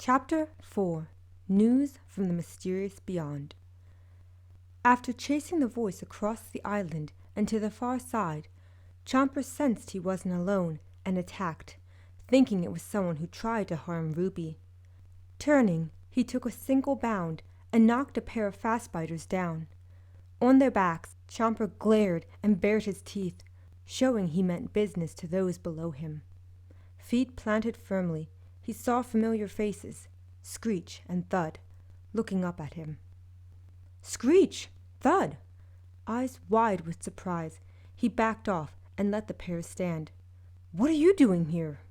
Chapter 4 News from the Mysterious Beyond. After chasing the voice across the island and to the far side, Chomper sensed he wasn't alone and attacked, thinking it was someone who tried to harm Ruby. Turning, he took a single bound and knocked a pair of fastbiters down. On their backs, Chomper glared and bared his teeth, showing he meant business to those below him. Feet planted firmly, he saw familiar faces, Screech and Thud, looking up at him. Screech! Thud! Eyes wide with surprise, he backed off and let the pair stand. What are you doing here?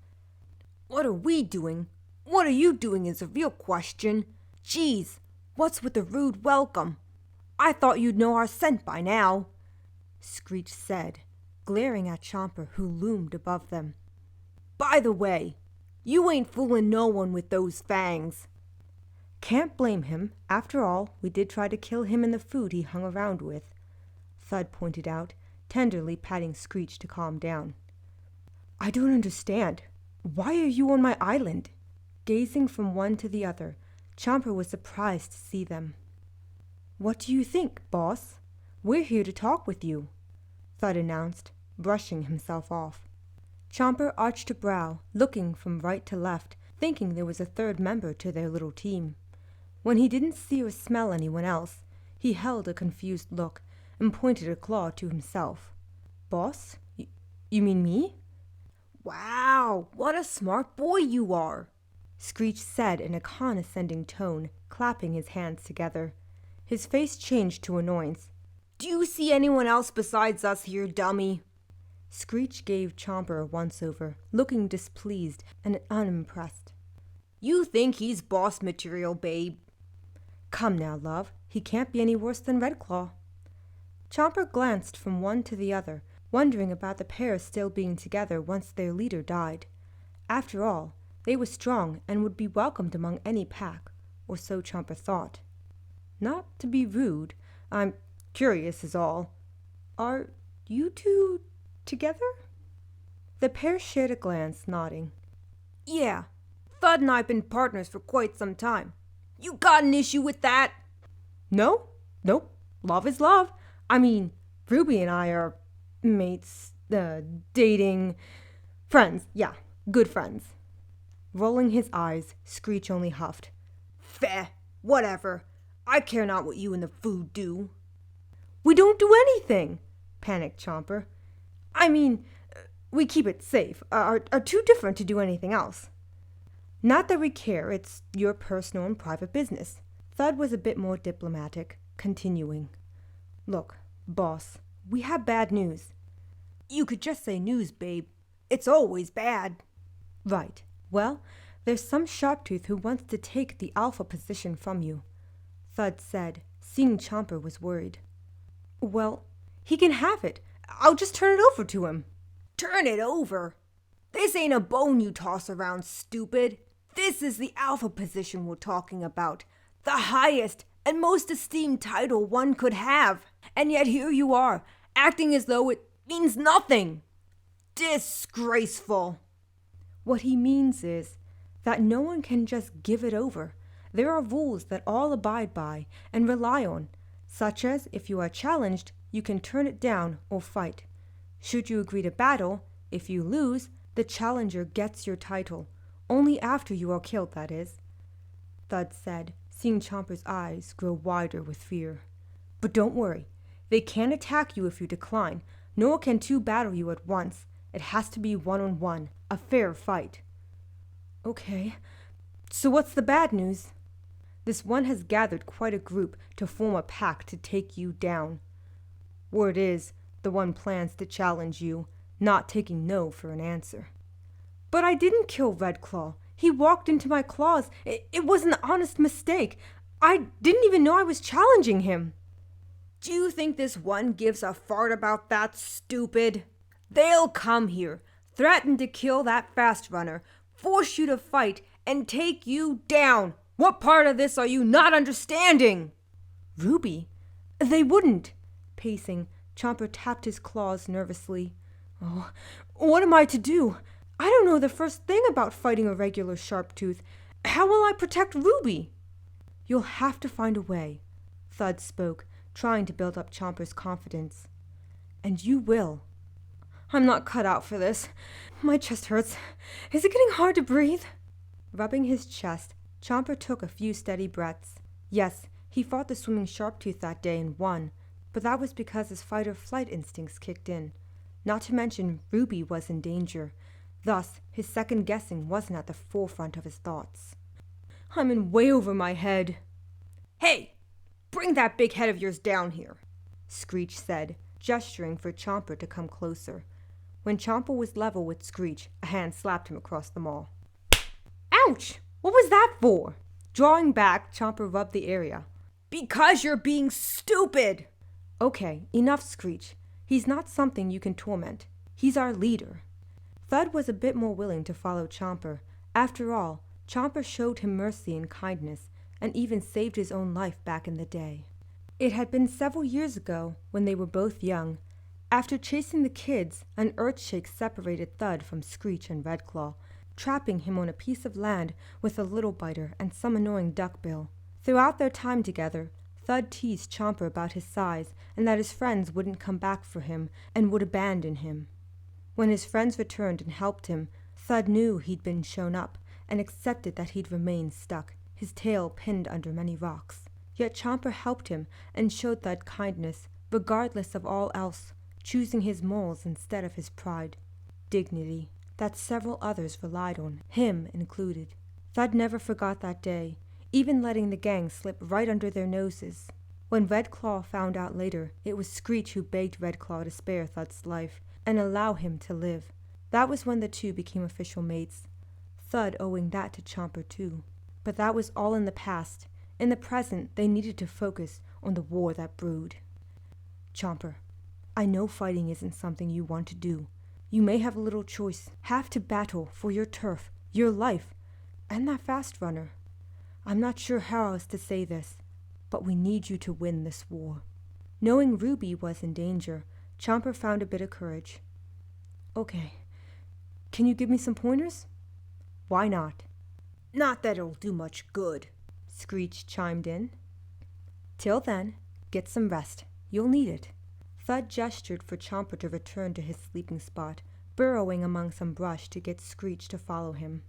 What are we doing? What are you doing is a real question. Geez, what's with the rude welcome? I thought you'd know our scent by now, Screech said, glaring at Chomper who loomed above them. By the way, you ain't fooling no one with those fangs. Can't blame him. After all, we did try to kill him and the food he hung around with, Thud pointed out, tenderly patting Screech to calm down. I don't understand. Why are you on my island? Gazing from one to the other, Chomper was surprised to see them. What do you think, boss? We're here to talk with you, Thud announced, brushing himself off. Chomper arched a brow, looking from right to left, thinking there was a third member to their little team. When he didn't see or smell anyone else, he held a confused look and pointed a claw to himself. Boss? You mean me? Wow, what a smart boy you are, Screech said in a condescending tone, clapping his hands together. His face changed to annoyance. Do you see anyone else besides us here, dummy? Screech gave Chomper a once-over, looking displeased and unimpressed. You think he's boss material, babe. Come now, love. He can't be any worse than Redclaw. Chomper glanced from one to the other, wondering about the pair still being together once their leader died. After all, they were strong and would be welcomed among any pack, or so Chomper thought. Not to be rude, I'm curious is all. Are you two together? The pair shared a glance, nodding. Yeah, Thud and I've been partners for quite some time. You got an issue with that? No, nope. Love is love. I mean, Ruby and I are mates, dating, friends, yeah, good friends. Rolling his eyes, Screech only huffed. Feh, whatever. I care not what you and the food do. We don't do anything, panicked Chomper. I mean, we keep it safe, are too different to do anything else. Not that we care, it's your personal and private business. Thud was a bit more diplomatic, continuing. Look, boss, we have bad news. You could just say news, babe. It's always bad. Right. Well, there's some Sharptooth who wants to take the alpha position from you, Thud said, seeing Chomper was worried. Well, he can have it. I'll just turn it over to him. Turn it over? This ain't a bone you toss around, stupid. This is the alpha position we're talking about. The highest and most esteemed title one could have. And yet here you are, acting as though it means nothing. Disgraceful. What he means is that no one can just give it over. There are rules that all abide by and rely on, such as if you are challenged, you can turn it down or fight. Should you agree to battle, if you lose, the challenger gets your title. Only after you are killed, that is, Thud said, seeing Chomper's eyes grow wider with fear. But don't worry. They can't attack you if you decline, nor can two battle you at once. It has to be one-on-one, a fair fight. Okay, so what's the bad news? This one has gathered quite a group to form a pack to take you down. Word is, the one plans to challenge you, not taking no for an answer. But I didn't kill Redclaw. He walked into my claws. It was an honest mistake. I didn't even know I was challenging him. Do you think this one gives a fart about that, stupid? They'll come here, threaten to kill that fast runner, force you to fight, and take you down. What part of this are you not understanding? Ruby? They wouldn't. Pacing, Chomper tapped his claws nervously. Oh, what am I to do? I don't know the first thing about fighting a regular Sharptooth, How will I protect Ruby? You'll have to find a way, Thud spoke, trying to build up Chomper's confidence. And you will. I'm not cut out for this. My chest hurts. Is it getting hard to breathe? Rubbing his chest, Chomper took a few steady breaths. Yes, he fought the swimming Sharptooth that day and won, but that was because his fight-or-flight instincts kicked in. Not to mention Ruby was in danger. Thus, his second-guessing wasn't at the forefront of his thoughts. I'm in way over my head. Hey! Bring that big head of yours down here, Screech said, gesturing for Chomper to come closer. When Chomper was level with Screech, a hand slapped him across the maw. Ouch! What was that for? Drawing back, Chomper rubbed the area. Because you're being stupid! Okay, enough Screech. He's not something you can torment. He's our leader. Thud was a bit more willing to follow Chomper. After all, Chomper showed him mercy and kindness, and even saved his own life back in the day. It had been several years ago, when they were both young. After chasing the kids, an earthshake separated Thud from Screech and Redclaw, trapping him on a piece of land with a little biter and some annoying duckbill. Throughout their time together, Thud teased Chomper about his size and that his friends wouldn't come back for him and would abandon him. When his friends returned and helped him, Thud knew he'd been shown up and accepted that he'd remain stuck, his tail pinned under many rocks. Yet Chomper helped him and showed Thud kindness, regardless of all else, choosing his morals instead of his pride. Dignity that several others relied on, him included. Thud never forgot that day, even letting the gang slip right under their noses. When Redclaw found out later, it was Screech who begged Redclaw to spare Thud's life and allow him to live. That was when the two became official mates. Thud owing that to Chomper too. But that was all in the past. In the present, they needed to focus on the war that brewed. Chomper, I know fighting isn't something you want to do. You may have a little choice, have to battle for your turf, your life, and that fast runner. I'm not sure how else to say this, but we need you to win this war. Knowing Ruby was in danger, Chomper found a bit of courage. Okay, can you give me some pointers? Why not? Not that it'll do much good, Screech chimed in. Till then, get some rest. You'll need it. Thud gestured for Chomper to return to his sleeping spot, burrowing among some brush to get Screech to follow him.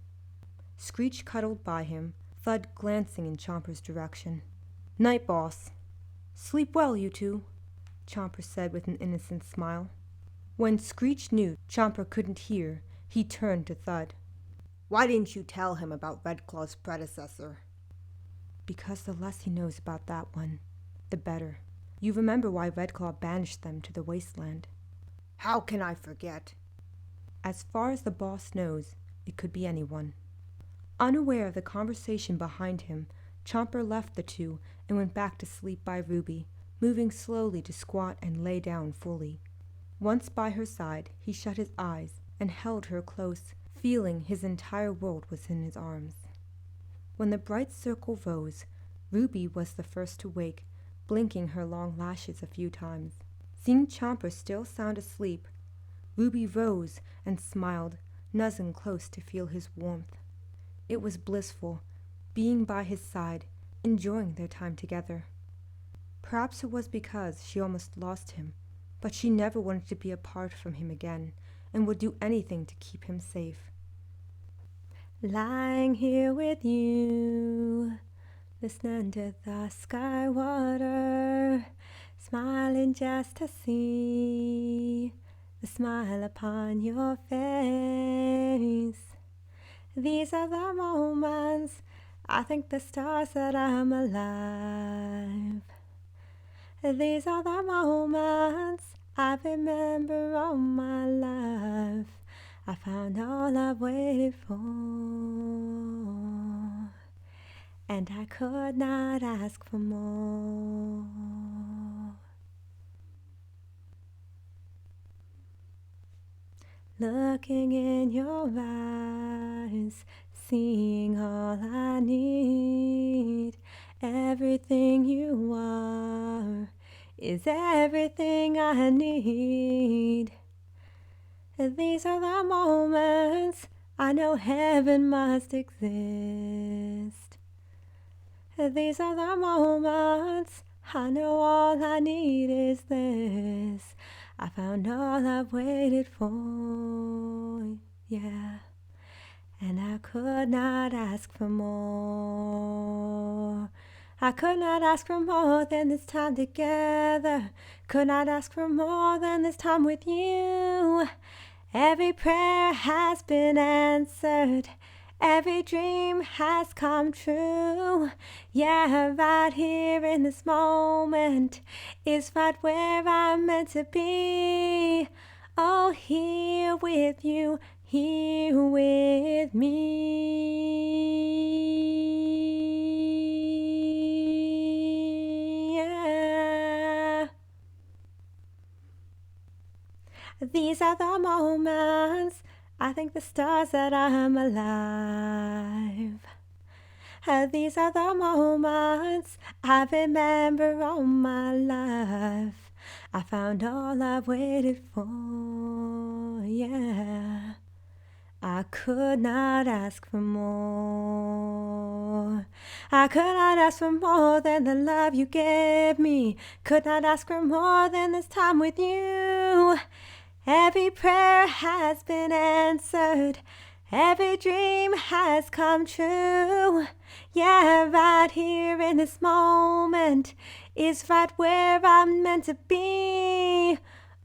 Screech cuddled by him, Thud glancing in Chomper's direction. Night, boss. Sleep well, you two, Chomper said with an innocent smile. When Screech knew Chomper couldn't hear, he turned to Thud. Why didn't you tell him about Redclaw's predecessor? Because the less he knows about that one, the better. You remember why Redclaw banished them to the wasteland. How can I forget? As far as the boss knows, it could be anyone. Unaware of the conversation behind him, Chomper left the two and went back to sleep by Ruby, moving slowly to squat and lay down fully. Once by her side, he shut his eyes and held her close, feeling his entire world was in his arms. When the bright circle rose, Ruby was the first to wake, blinking her long lashes a few times. Seeing Chomper still sound asleep, Ruby rose and smiled, nuzzling close to feel his warmth. It was blissful, being by his side, enjoying their time together. Perhaps it was because she almost lost him, but she never wanted to be apart from him again, and would do anything to keep him safe. Lying here with you, listening to the sky water, smiling just to see the smile upon your face. These are the moments I thank the stars that I'm alive. These are the moments I remember all my life. I found all I've waited for, and I could not ask for more. Looking in your eyes, seeing all I need. Everything you are is everything I need. These are the moments I know heaven must exist. These are the moments I know all I need is this. I found all I've waited for, yeah. And I could not ask for more. I could not ask for more than this time together. Could not ask for more than this time with you. Every prayer has been answered. Every dream has come true. Yeah, right here in this moment is right where I'm meant to be. Oh, here with you, here with me. Yeah. These are the moments I thank the stars that I'm alive. These are the moments I remember all my life. I found all I've waited for, yeah. I could not ask for more. I could not ask for more than the love you gave me. Could not ask for more than this time with you. Every prayer has been answered. Every dream has come true. Yeah, right here in this moment is right where I'm meant to be.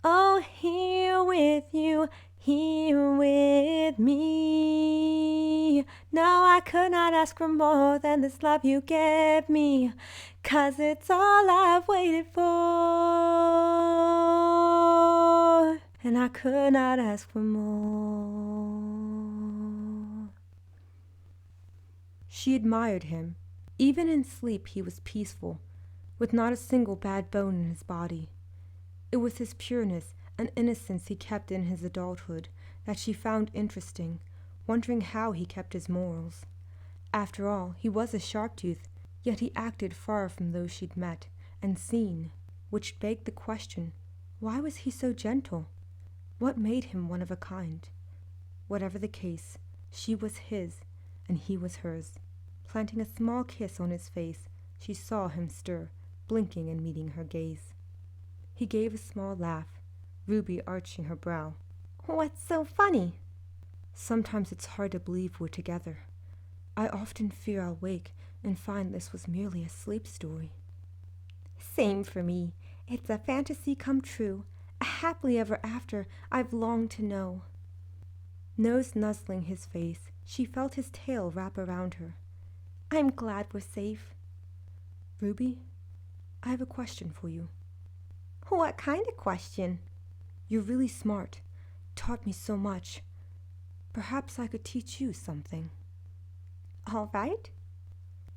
Oh, here with you, here with me. No, I could not ask for more than this love you gave me, 'cause it's all I've waited for. And I could not ask for more. She admired him. Even in sleep he was peaceful, with not a single bad bone in his body. It was his pureness and innocence he kept in his adulthood that she found interesting, wondering how he kept his morals. After all, he was a Sharptooth, yet he acted far from those she'd met and seen, which begged the question, why was he so gentle? What made him one of a kind? Whatever the case, she was his, and he was hers. Planting a small kiss on his face, she saw him stir, blinking and meeting her gaze. He gave a small laugh, Ruby arching her brow. What's so funny? Sometimes it's hard to believe we're together. I often fear I'll wake and find this was merely a sleep story. Same for me. It's a fantasy come true. A happily ever after I've longed to know. Nose nuzzling his face, she felt his tail wrap around her. I'm glad we're safe. Ruby, I have a question for you. What kind of question? You're really smart, taught me so much. Perhaps I could teach you something. All right.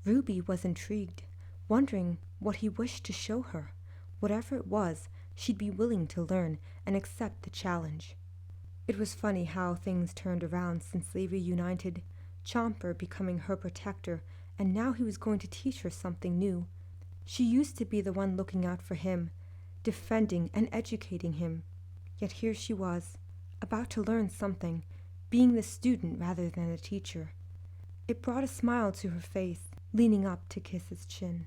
Ruby was intrigued, wondering what he wished to show her. Whatever it was, she'd be willing to learn and accept the challenge. It was funny how things turned around since they reunited, Chomper becoming her protector, and now he was going to teach her something new. She used to be the one looking out for him, defending and educating him. Yet here she was, about to learn something, being the student rather than the teacher. It brought a smile to her face, leaning up to kiss his chin.